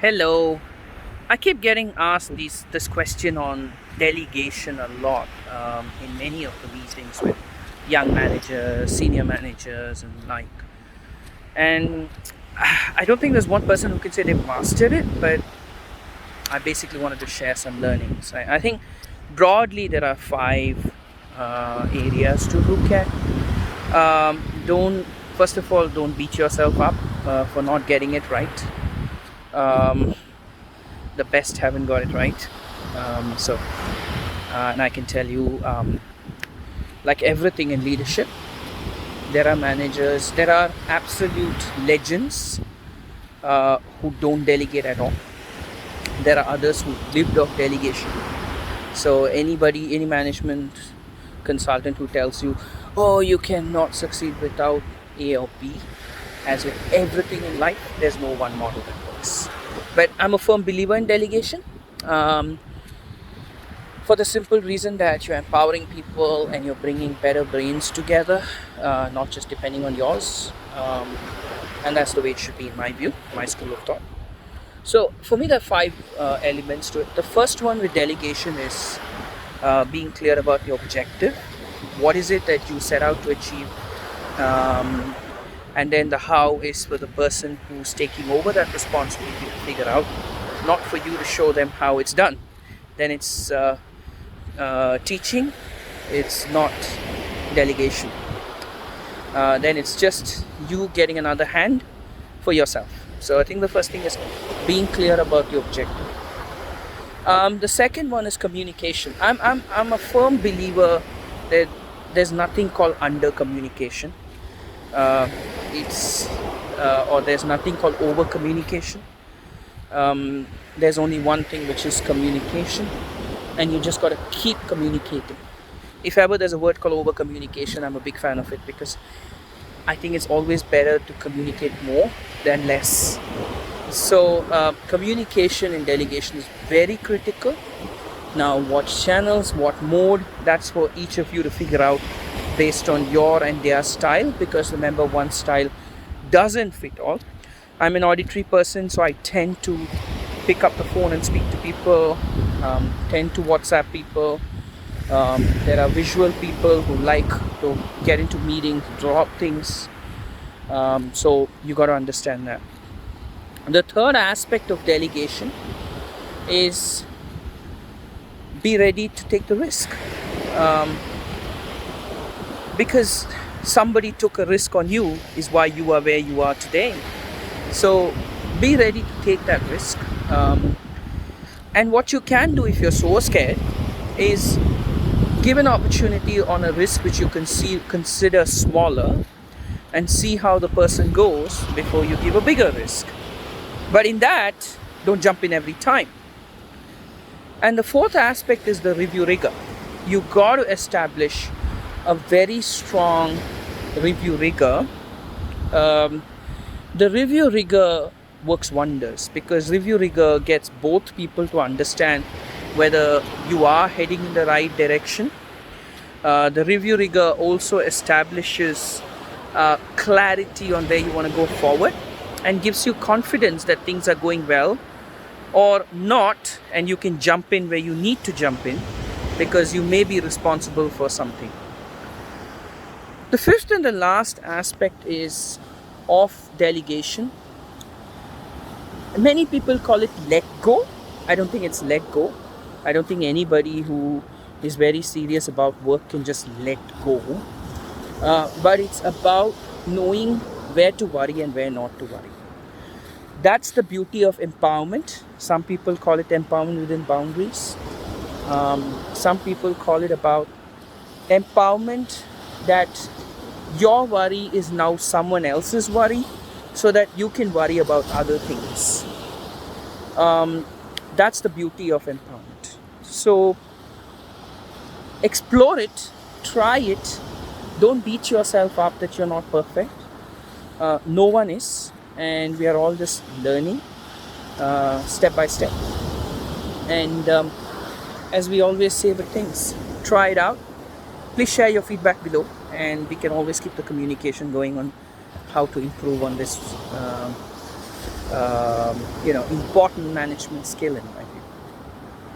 Hello. I keep getting asked this question on delegation a lot in many of the meetings with young managers, senior managers, and like. And I don't think there's one person who can say they've mastered it, but I basically wanted to share some learnings. I think broadly there are five areas to look at. Don't First of all, don't beat yourself up for not getting it right. Um, the best haven't got it right. And I can tell you, like everything in leadership, there are managers, there are absolute legends who don't delegate at all. There are others who lived off delegation. So any management consultant who tells you, oh, you cannot succeed without A or B, as with everything in life, there's no one model that works. But I'm a firm believer in delegation. Um, for the simple reason that you're empowering people and you're bringing better brains together, not just depending on yours. And that's the way it should be, in my view, my school of thought. So, for me, there are five elements to it. The first one with delegation is being clear about your objective. What is it that you set out to achieve? And then the how is for the person who's taking over that responsibility to figure out, not for you to show them how it's done. Then it's teaching, it's not delegation. Then it's just you getting another hand for yourself. So I think the first thing is being clear about your objective. The second one is communication. I'm a firm believer that there's nothing called under communication. Or there's nothing called over communication. There's only one thing, which is communication, and you just got to keep communicating. If ever there's a word called over communication, I'm a big fan of it, because I think it's always better to communicate more than less. So communication in delegation is very critical. Now, what channels, what mode, that's for each of you to figure out based on your and their style, because remember, one style doesn't fit all. I'm an auditory person, so I tend to pick up the phone and speak to people, tend to WhatsApp people. There are visual people who like to get into meetings, draw up things. So you got to understand that. The third aspect of delegation is be ready to take the risk. Because somebody took a risk on you is why you are where you are today. So be ready to take that risk. And what you can do if you're so scared is give an opportunity on a risk which you consider smaller, and see how the person goes before you give a bigger risk. But in that, don't jump in every time. And the fourth aspect is the review rigor. You got to establish a very strong review rigor. The review rigor works wonders, because review rigor gets both people to understand whether you are heading in the right direction. The review rigor also establishes clarity on where you want to go forward, and gives you confidence that things are going well or not, and you can jump in where you need to jump in, because you may be responsible for something. The fifth and the last aspect is of delegation. Many people call it let go. I don't think it's let go. I don't think anybody who is very serious about work can just let go. But it's about knowing where to worry and where not to worry. That's the beauty of empowerment. Some people call it empowerment within boundaries. Some people call it about empowerment that your worry is now someone else's worry, so that you can worry about other things. That's the beauty of empowerment. So explore it, try it. Don't beat yourself up that you're not perfect. No one is, and we are all just learning step by step. And as we always say with things, try it out. Please share your feedback below, and we can always keep the communication going on how to improve on this important management skill in my view.